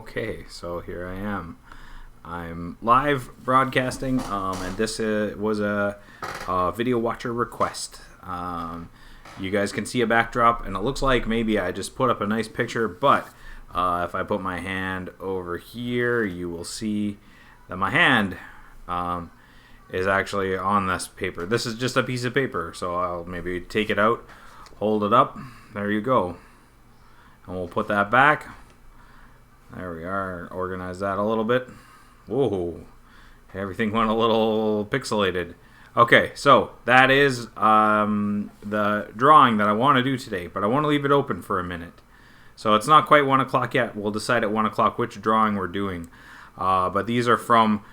Okay, so here I am. I'm live broadcasting, and this was a video watcher request. You guys can see a backdrop, and it looks like maybe I just put up a nice picture, but if I put my hand over here, you will see that my hand is actually on this paper. This is just a piece of paper, so I'll maybe take it out, hold it up. There you go. And we'll put that back. There we are. Organize that a little bit. Whoa. Everything went a little pixelated. Okay, so that is the drawing that I want to do today, but I want to leave it open for a minute. So it's not quite 1 o'clock yet. We'll decide at 1 o'clock which drawing we're doing. But these are from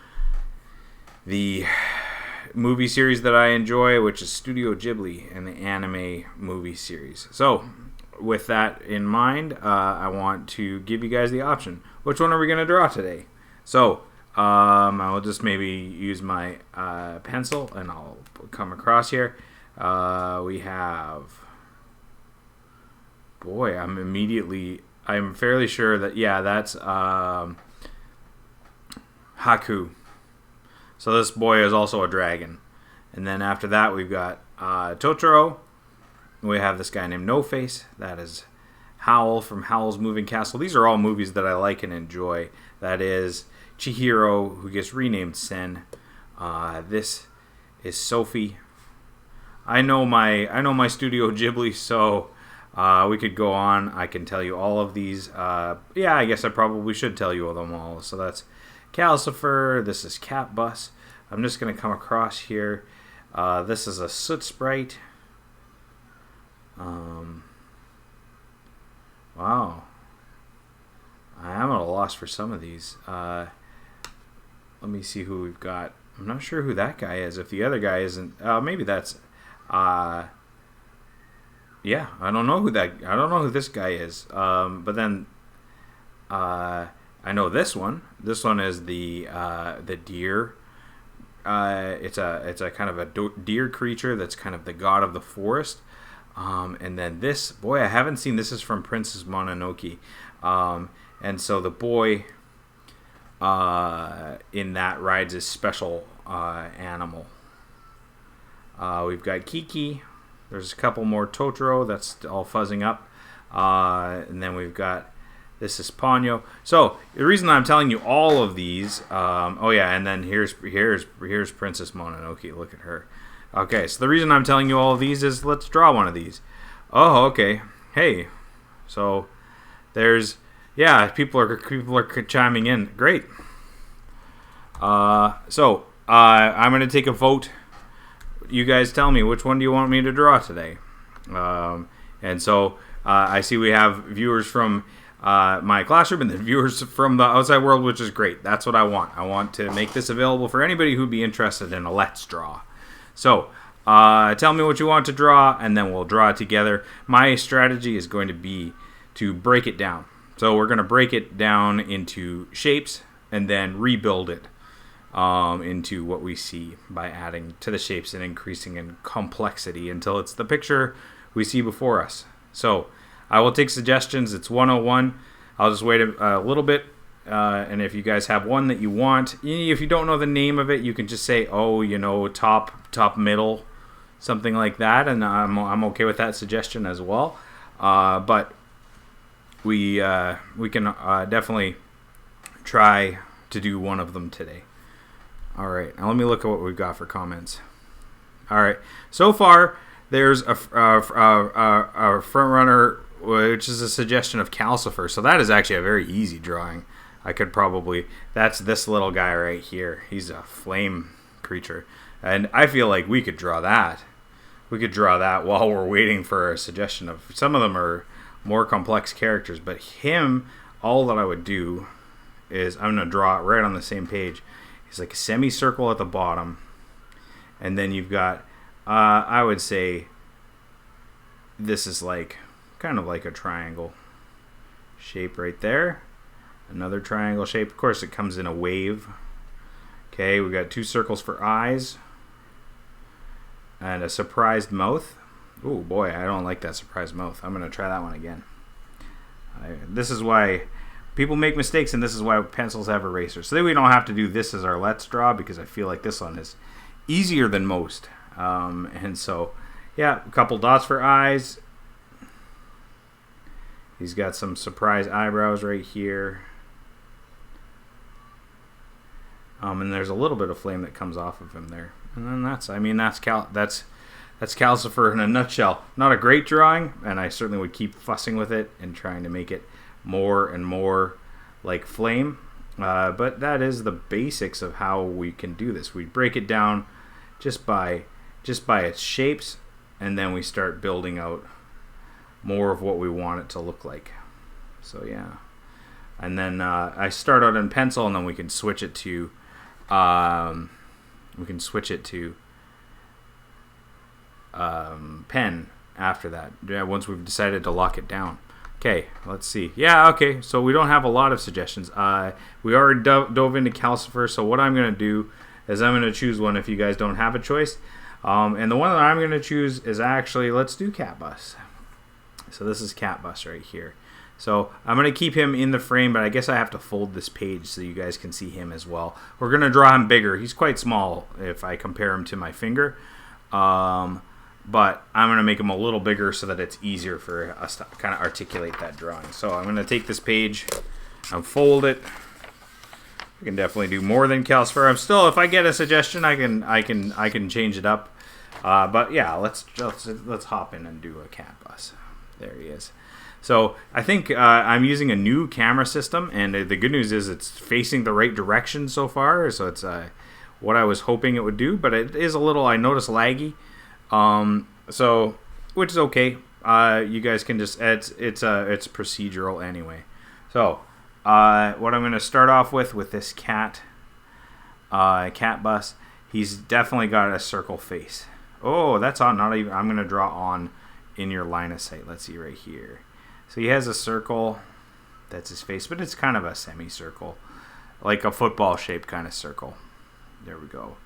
the movie series that I enjoy, which is Studio Ghibli and the anime movie series. So with that in mind, I want to give you guys the option. Which one are we going to draw today? So I will just maybe use my pencil and I'll come across here. We have... Boy, I'm fairly sure that, yeah, that's Haku. So this boy is also a dragon. And then after that, we've got Totoro. We have this guy named No Face. That is Howl from Howl's Moving Castle. These are all movies that I like and enjoy. That is Chihiro, who gets renamed Sen. This is Sophie. I know my Studio Ghibli, so we could go on. I can tell you all of these. Yeah, I guess I probably should tell you them all. So that's Calcifer. This is Cat Bus. I'm just going to come across here. This is a Soot Sprite. Wow. I am at a loss for some of these. Let me see who we've got. I'm not sure who that guy is. If the other guy isn't, maybe that's. Yeah, I don't know who this guy is. But then, I know this one. This one is the deer. It's a kind of a deer creature that's kind of the god of the forest. And then this, boy, I haven't seen, this is from Princess Mononoke. And so the boy in that rides his special animal. We've got Kiki. There's a couple more. Totoro, that's all fuzzing up. And then we've got, this is Ponyo. So the reason I'm telling you all of these, oh yeah, and then here's Princess Mononoke. Look at her. Okay, so the reason I'm telling you all of these is let's draw one of these. Oh, okay. Hey, so there's, yeah, people are chiming in. Great. So I'm gonna take a vote. You guys tell me, which one do you want me to draw today? And so I see we have viewers from my classroom and then viewers from the outside world, which is great. That's what I want. I want to make this available for anybody who'd be interested in a Let's Draw. So, tell me what you want to draw, and then we'll draw it together. My strategy is going to be to break it down. So we're going to break it down into shapes, and then rebuild it into what we see by adding to the shapes and increasing in complexity until it's the picture we see before us. So, I will take suggestions. It's 101. I'll just wait a little bit. And if you guys have one that you want, if you don't know the name of it, you can just say, oh, you know, top, middle, something like that, and I'm okay with that suggestion as well. But we can definitely try to do one of them today. All right, now let me look at what we've got for comments. All right, so far there's a front runner, which is a suggestion of Calcifer. So that is actually a very easy drawing. I could probably, that's this little guy right here. He's a flame creature. And I feel like we could draw that. We could draw that while we're waiting for a suggestion of, some of them are more complex characters, but him, all that I would do is, I'm going to draw it right on the same page. He's like a semicircle at the bottom. And then you've got, I would say, this is like, kind of like a triangle shape right there. Another triangle shape. Of course, it comes in a wave. Okay, we got 2 circles for eyes. And a surprised mouth. Oh boy, I don't like that surprised mouth. I'm going to try that one again. This is why people make mistakes, and this is why pencils have erasers. So then we don't have to do this as our let's draw, because I feel like this one is easier than most. And so, yeah, a couple dots for eyes. He's got some surprise eyebrows right here. And there's a little bit of flame that comes off of him there. And then that's Calcifer in a nutshell. Not a great drawing, and I certainly would keep fussing with it and trying to make it more and more like flame. But that is the basics of how we can do this. We break it down just by its shapes, and then we start building out more of what we want it to look like. So yeah. And then I start out in pencil, and then we can switch it to pen after that. Yeah, once we've decided to lock it down. Okay, let's see. Yeah, okay, so we don't have a lot of suggestions. We already dove into Calcifer, so what I'm going to do is I'm going to choose one if you guys don't have a choice. And the one that I'm going to choose is actually, let's do Cat Bus. So this is Cat Bus right here. So I'm going to keep him in the frame, but I guess I have to fold this page so you guys can see him as well. We're going to draw him bigger. He's quite small if I compare him to my finger. But I'm going to make them a little bigger so that it's easier for us to kind of articulate that drawing. So I'm going to take this page and fold it. We can definitely do more than Calcifer. I'm still, if I get a suggestion, I can change it up. But yeah, let's hop in and do a Cat Bus. There he is. So I think I'm using a new camera system, and the good news is it's facing the right direction so far. So it's what I was hoping it would do, but it is a little, I notice, laggy. So, which is okay. You guys can just, it's procedural anyway. So, what I'm going to start off with this cat bus, he's definitely got a circle face. Oh, that's on, not even, I'm going to draw on in your line of sight. Let's see right here. So he has a circle, that's his face, but it's kind of a semicircle, like a football shaped kind of circle. There we go.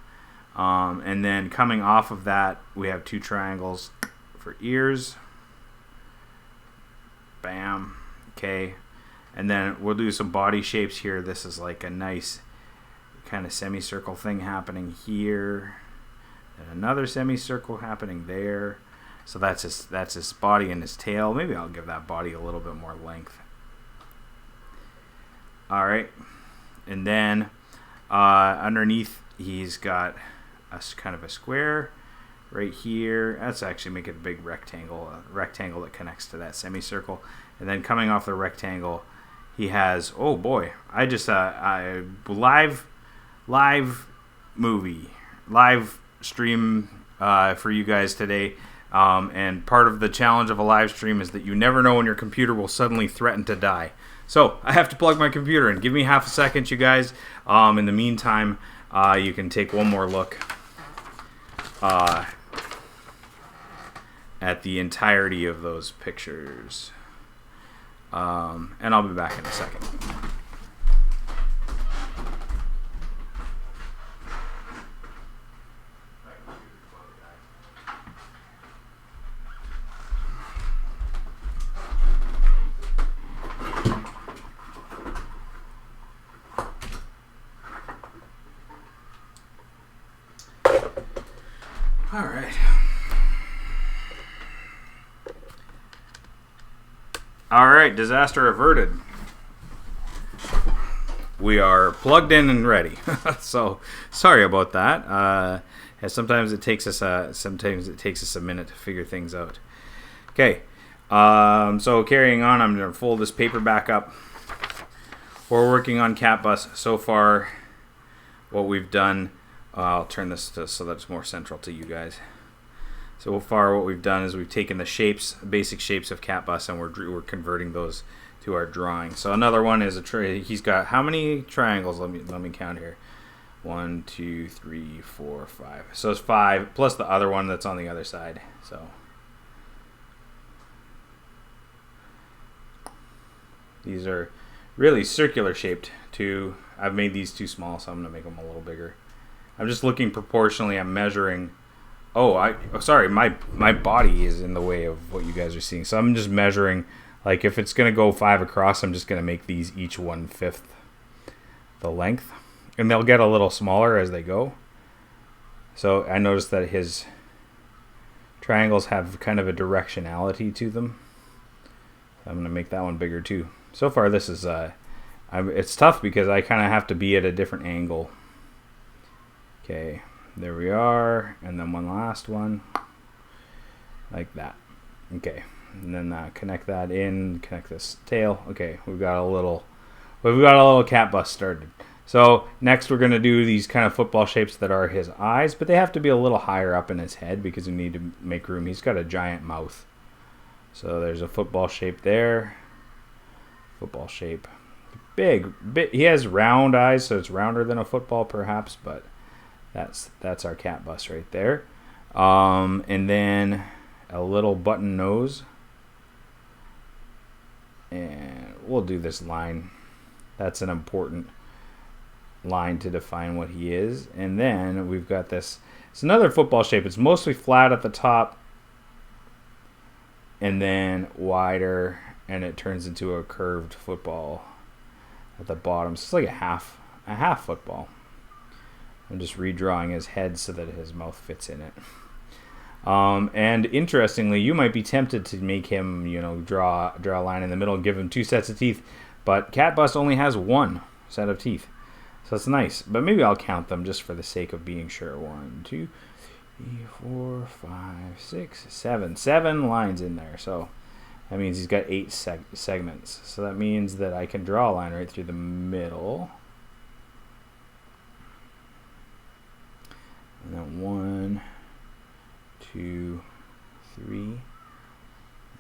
And then coming off of that, we have two triangles for ears. Bam. Okay. And then we'll do some body shapes here. This is like a nice kind of semicircle thing happening here. And another semicircle happening there. So that's his body and his tail. Maybe I'll give that body a little bit more length. All right. And then underneath, he's got a kind of a square right here. Let's actually make it a big rectangle, a rectangle that connects to that semicircle. And then coming off the rectangle, he has, oh boy, I just live stream for you guys today. And part of the challenge of a live stream is that you never know when your computer will suddenly threaten to die. So I have to plug my computer in. Give me half a second, you guys. In the meantime, you can take one more look at the entirety of those pictures. And I'll be back in a second. All right. All right, disaster averted. We are plugged in and ready. So sorry about that. Sometimes it takes us a minute to figure things out. Okay. So carrying on, I'm going to fold this paper back up. We're working on Cat Bus so far. What we've done. I'll turn this so that's more central to you guys. So far, what we've done is we've taken the shapes, basic shapes of Cat Bus, and we're converting those to our drawing. So another one is he's got how many triangles? Let me count here. 1, 2, 3, 4, 5. So it's 5 plus the other one that's on the other side. So these are really circular shaped too. I've made these too small, so I'm gonna make them a little bigger. I'm just looking proportionally. I'm measuring. Sorry, my body is in the way of what you guys are seeing. So I'm just measuring Like if it's going to go 5 across, I'm just going to make these each 1/5 the length. And they'll get a little smaller as they go. So I noticed that his triangles have kind of a directionality to them. I'm going to make that one bigger too. So far this is, it's tough because I kind of have to be at a different angle. Okay, there we are. And then one last one. Like that. Okay, and then connect that in, connect this tail. Okay, we've got a little cat bus started. So next we're going to do these kind of football shapes that are his eyes, but they have to be a little higher up in his head because we need to make room. He's got a giant mouth. So there's a football shape there. Football shape. Big. He has round eyes, so it's rounder than a football perhaps, but that's our cat bus right there. And then a little button nose. And we'll do this line. That's an important line to define what he is. And then we've got this. It's another football shape. It's mostly flat at the top and then wider, and it turns into a curved football at the bottom. So it's like a half football. I'm just redrawing his head so that his mouth fits in it. And interestingly, you might be tempted to make him, draw a line in the middle and give him 2 sets of teeth, but Cat Bus only has 1 set of teeth. So it's nice, but maybe I'll count them just for the sake of being sure. 1, 2, 3, 4, 5, 6, 7. 7 lines in there. So that means he's got 8 segments. So that means that I can draw a line right through the middle. And then 1, 2, 3,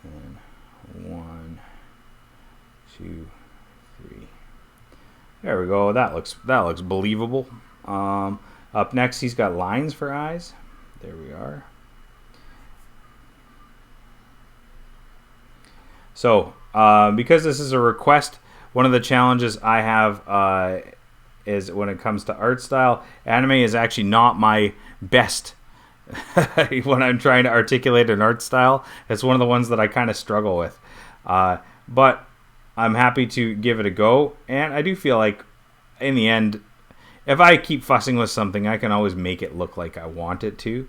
and 1, 2, 3. There we go. That looks believable. Up next, he's got lines for eyes. There we are. So, because this is a request, one of the challenges I have is when it comes to art style, anime is actually not my best when I'm trying to articulate an art style. It's one of the ones that I kind of struggle with. But I'm happy to give it a go, and I do feel like in the end, if I keep fussing with something, I can always make it look like I want it to,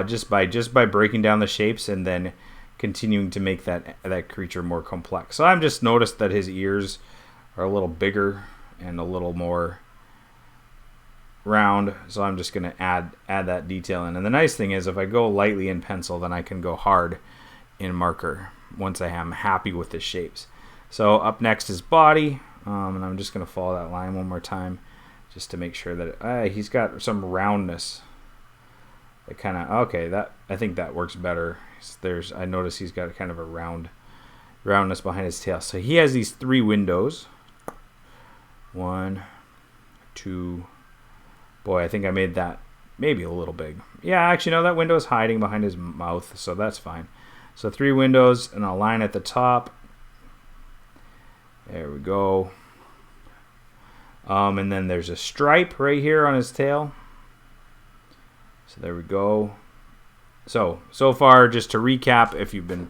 just by breaking down the shapes and then continuing to make that creature more complex. So I've just noticed that his ears are a little bigger and a little more round, so I'm just going to add that detail in. And the nice thing is, if I go lightly in pencil, then I can go hard in marker once I am happy with the shapes. So up next is body, and I'm just going to follow that line one more time just to make sure that he's got some roundness. It kind of, okay, I think that works better. I notice he's got kind of a roundness behind his tail. So he has these 3 windows. 1, 2. Boy, I think I made that maybe a little big. Yeah, actually, no, that window is hiding behind his mouth, so that's fine. So 3 windows and a line at the top. There we go. And then there's a stripe right here on his tail. So there we go. So far, just to recap, if you've been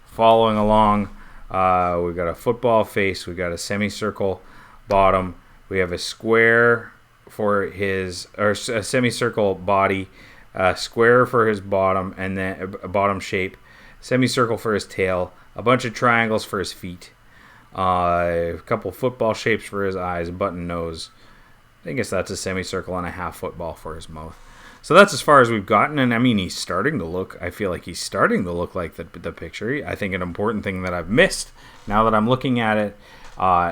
following along, we've got a football face, we've got a semicircle bottom, we have a square for a semicircle body, a square for his bottom, and then a bottom shape, semicircle for his tail, a bunch of triangles for his feet, a couple football shapes for his eyes, button nose. I guess that's a semicircle and a half football for his mouth. So that's as far as we've gotten, and I mean, I feel like he's starting to look like the picture. I think an important thing that I've missed, now that I'm looking at it,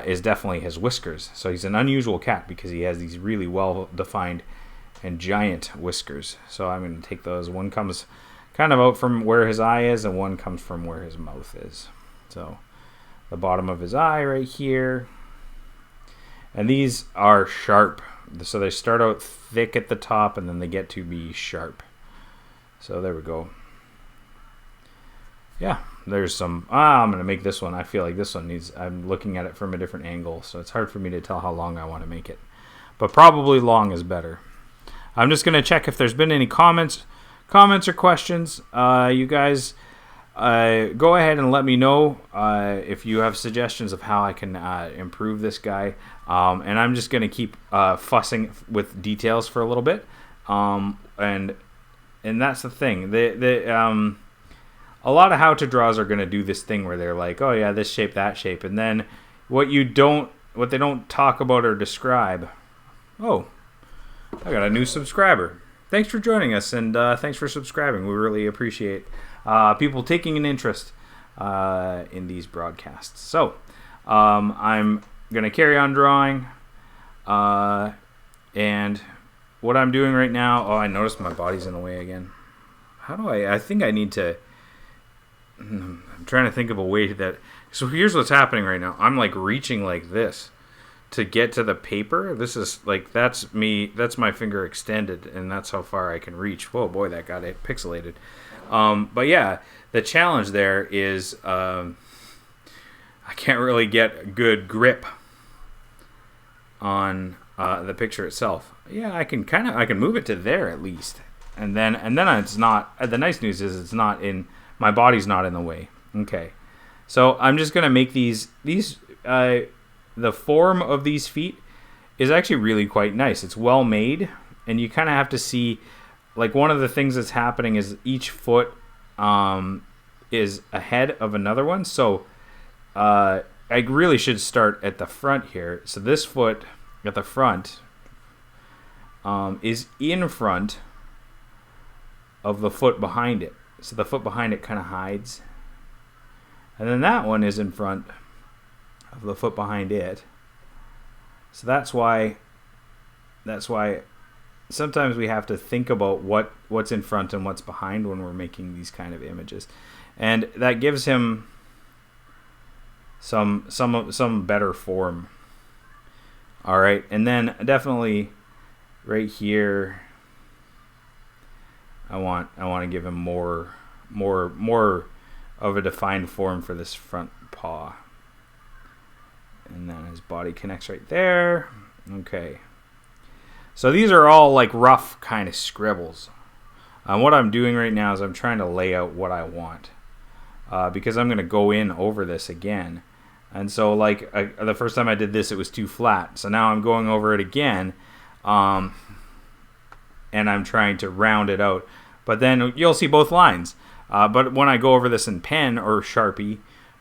is definitely his whiskers. So he's an unusual cat because he has these really well-defined and giant whiskers. So I'm going to take those. One comes kind of out from where his eye is, and one comes from where his mouth is. So the bottom of his eye right here. And these are sharp. So they start out thick at the top, and then they get to be sharp. So there we go. Yeah, there's some... I'm going to make this one. I feel like this one needs... I'm looking at it from a different angle, so it's hard for me to tell how long I want to make it. But probably long is better. I'm just going to check if there's been any comments or questions. You guys go ahead and let me know if you have suggestions of how I can improve this guy. And I'm just going to keep fussing with details for a little bit. And that's the thing. A lot of how-to draws are going to do this thing where they're like, oh yeah, this shape, that shape. And then what they don't talk about or describe. Oh, I got a new subscriber. Thanks for joining us, and thanks for subscribing. We really appreciate people taking an interest in these broadcasts. So I'm going to carry on drawing. And what I'm doing right now... Oh, I noticed my body's in the way again. How do I think I need to... I'm trying to think of a way that... So here's what's happening right now. I'm like reaching like this to get to the paper. This is like, that's me. That's my finger extended, and that's how far I can reach. Whoa, boy, that got it pixelated. But yeah, the challenge there is I can't really get good grip on the picture itself. Yeah, I can move it to there at least, and then it's not. The nice news is it's not in my body's not in the way. Okay, so I'm just gonna make these. The form of these feet is actually really quite nice. It's well made, and you kind of have to see, like, one of the things that's happening is each foot is ahead of another one. So I really should start at the front here. So this foot at the front is in front of the foot behind it. So the foot behind it kind of hides. And then that one is in front of the foot behind it. So that's why sometimes we have to think about what's in front and what's behind when we're making these kind of images. And that gives him some better form. All right, and then definitely right here I want to give him more of a defined form for this front paw. And then his body connects right there. Okay. So these are all like rough kind of scribbles. What I'm doing right now is I'm trying to lay out what I want. Because I'm going to go in over this again. And so like the first time I did this, it was too flat. So now I'm going over it again. And I'm trying to round it out. But then you'll see both lines. But when I go over this in pen or Sharpie,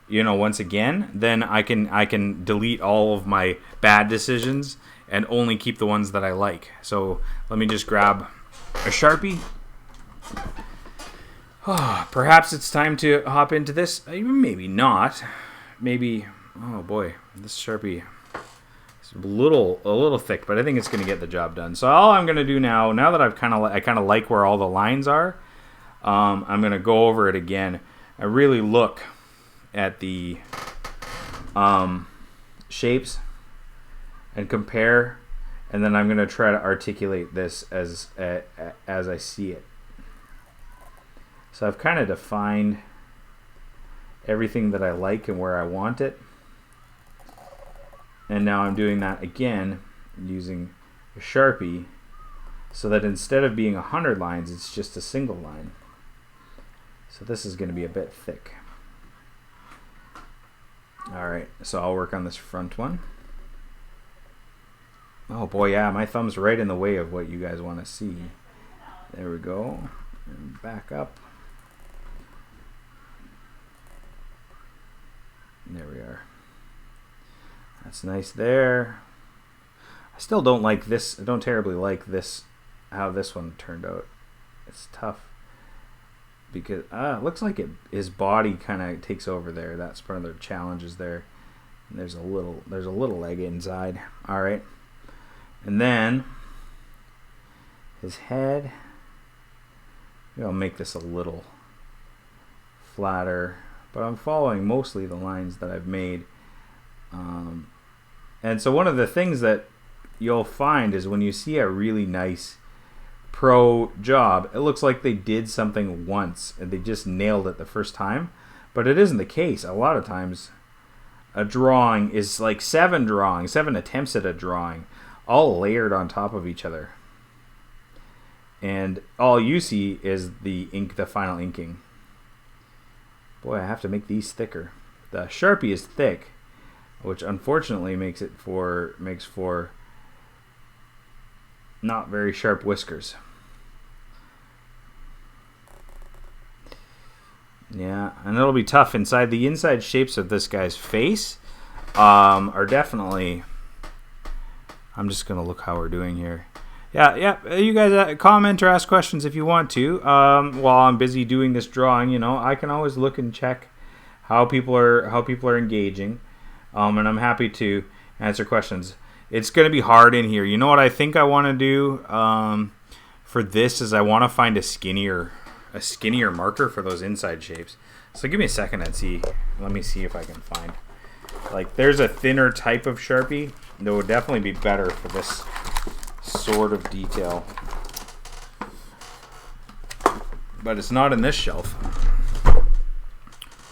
once again, then I can delete all of my bad decisions and only keep the ones that I like. So let me just grab a Sharpie. Perhaps it's time to hop into this. Maybe not. Maybe. Oh boy, this Sharpie is a little thick, but I think it's going to get the job done. So all I'm going to do now that I kind of like where all the lines are, I'm going to go over it again. I really look at the shapes and compare, and then I'm going to try to articulate this as I see it. So I've kind of defined everything that I like and where I want it, and now I'm doing that again using a Sharpie, so that instead of being 100 lines, it's just a single line. So this is going to be a bit thick. Alright, so I'll work on this front one. Oh boy, yeah, my thumb's right in the way of what you guys want to see. There we go. And back up. There we are. That's nice there. I still don't like this. I don't terribly like this, how this one turned out. It's tough. Because it looks like his body kind of takes over there. That's part of the challenges there. And there's a little leg inside. All right, and then his head. Maybe I'll make this a little flatter, but I'm following mostly the lines that I've made. And so one of the things that you'll find is when you see a really nice pro job, it looks like they did something once and they just nailed it the first time, but it isn't the case. A lot of times a drawing is like 7 attempts at a drawing, all layered on top of each other, and all you see is the ink, the final inking. Boy, I have to make these thicker. The Sharpie is thick, which unfortunately makes for not very sharp whiskers. Yeah, and it'll be tough inside. The inside shapes of this guy's face are definitely... I'm just going to look how we're doing here. Yeah, you guys comment or ask questions if you want to. While I'm busy doing this drawing, you know, I can always look and check how people are engaging. And I'm happy to answer questions. It's going to be hard in here. You know what I think I want to do for this is I want to find a skinnier marker for those inside shapes. So give me a second and see. Let me see if I can find. Like, there's a thinner type of Sharpie that would definitely be better for this sort of detail. But it's not in this shelf.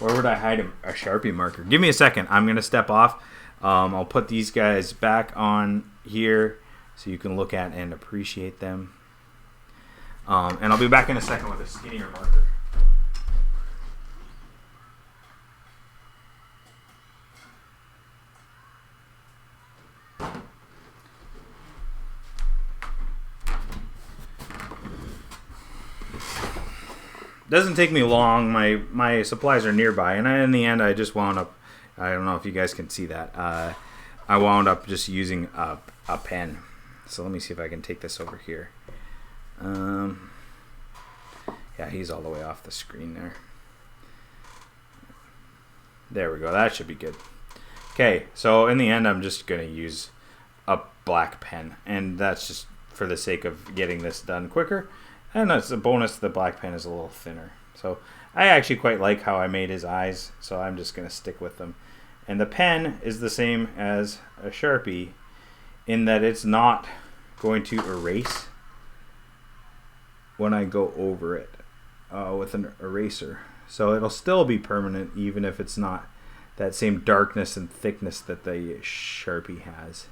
Where would I hide a Sharpie marker? Give me a second. I'm going to step off. I'll put these guys back on here so you can look at and appreciate them. And I'll be back in a second with a skinnier marker. Doesn't take me long. My supplies are nearby, and in the end I just wound up, I don't know if you guys can see that, I wound up just using a pen. So let me see if I can take this over here. Yeah, he's all the way off the screen there. There we go. That should be good. Okay, so in the end I'm just going to use a black pen, and that's just for the sake of getting this done quicker. And that's a bonus, the black pen is a little thinner. So I actually quite like how I made his eyes, so I'm just going to stick with them. And the pen is the same as a Sharpie in that it's not going to erase when I go over it with an eraser. So it'll still be permanent even if it's not that same darkness and thickness that the Sharpie has.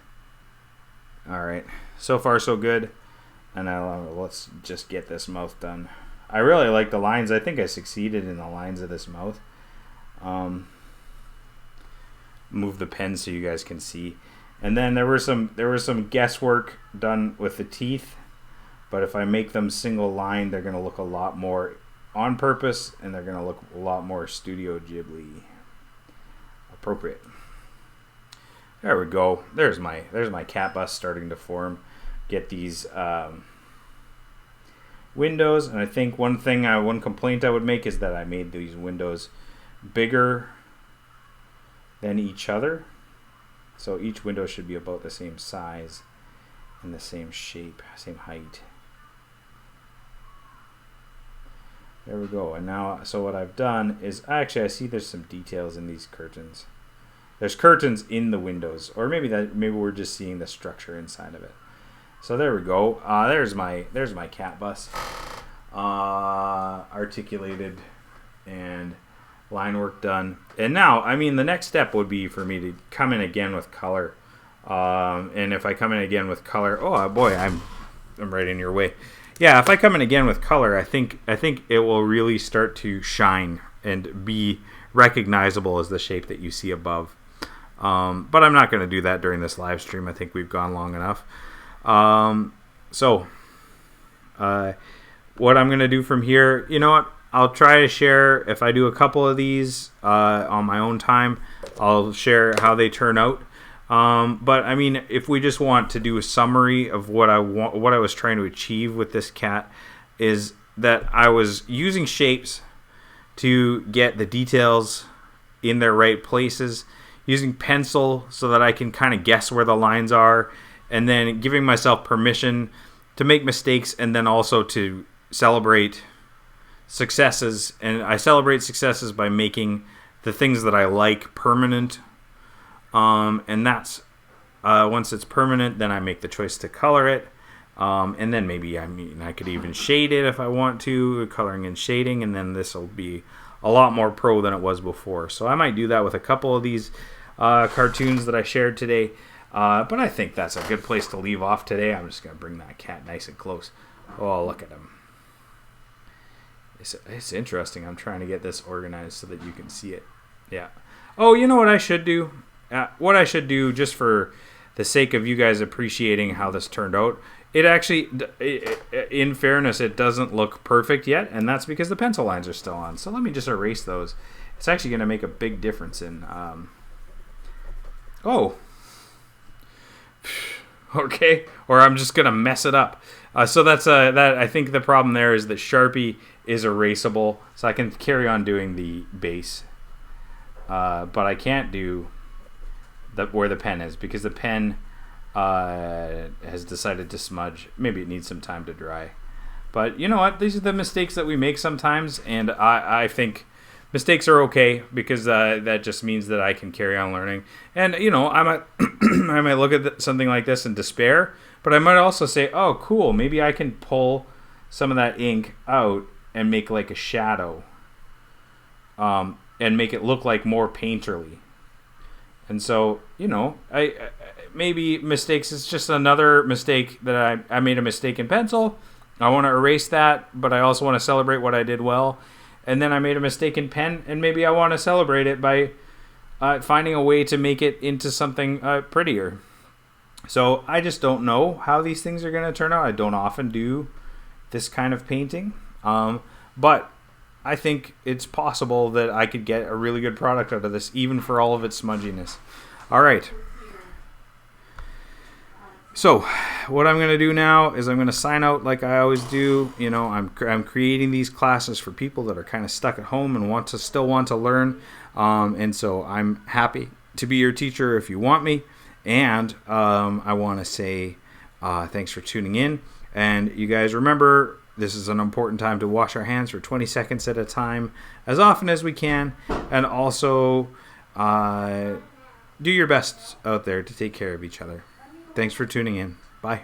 Alright, so far so good. And now let's just get this mouth done. I really like the lines. I think I succeeded in the lines of this mouth. Move the pen so you guys can see. And then there was some guesswork done with the teeth. But if I make them single line, they're going to look a lot more on purpose, and they're going to look a lot more Studio Ghibli appropriate. There we go. There's my cat bust starting to form. Get these windows, and I think one complaint I would make is that I made these windows bigger than each other, so each window should be about the same size and the same shape, same height. There we go. And now, so what I've done is, actually I see there's some details in these curtains. There's curtains in the windows, or maybe we're just seeing the structure inside of it. So there we go. There's my cat bus, articulated and line work done. And now, I mean, the next step would be for me to come in again with color. And if I come in again with color, oh boy, I'm right in your way. Yeah, if I come in again with color, I think it will really start to shine and be recognizable as the shape that you see above. But I'm not going to do that during this live stream. I think we've gone long enough. What I'm going to do from here, you know what, I'll try to share, if I do a couple of these on my own time, I'll share how they turn out. But I mean, if we just want to do a summary of what I was trying to achieve with this cat, is that I was using shapes to get the details in their right places, using pencil so that I can kind of guess where the lines are, and then giving myself permission to make mistakes, and then also to celebrate successes. And I celebrate successes by making the things that I like permanent. And that's once it's permanent, then I make the choice to color it. And then maybe, I could even shade it if I want to, coloring and shading, and then this will be a lot more pro than it was before. So I might do that with a couple of these cartoons that I shared today. But I think that's a good place to leave off today. I'm just going to bring that cat nice and close. Oh, look at him. It's interesting. I'm trying to get this organized so that you can see it. Yeah. Oh, you know what I should do? What I should do, just for the sake of you guys appreciating how this turned out, it actually, in fairness, it doesn't look perfect yet, and that's because the pencil lines are still on. So let me just erase those. It's actually going to make a big difference in... Oh. Okay. Or I'm just going to mess it up. So that's that. I think the problem there is that Sharpie is erasable, so I can carry on doing the base. But I can't do where the pen is, because the pen has decided to smudge. Maybe it needs some time to dry. But you know what? These are the mistakes that we make sometimes, and I think mistakes are okay, because that just means that I can carry on learning. And you know, I might I might look at something like this and despair, but I might also say, oh, cool, maybe I can pull some of that ink out and make like a shadow, and make it look like more painterly. And so, you know, I maybe mistakes is just another mistake that I made a mistake in pencil. I want to erase that, but I also want to celebrate what I did well. And then I made a mistake in pen, and maybe I want to celebrate it by finding a way to make it into something prettier. So I just don't know how these things are going to turn out. I don't often do this kind of painting, but I think it's possible that I could get a really good product out of this, even for all of its smudginess. All right. So what I'm going to do now is I'm going to sign out like I always do. You know, I'm creating these classes for people that are kind of stuck at home and still want to learn. And so I'm happy to be your teacher if you want me. And I want to say thanks for tuning in. And you guys remember, this is an important time to wash our hands for 20 seconds at a time, as often as we can. And also do your best out there to take care of each other. Thanks for tuning in. Bye.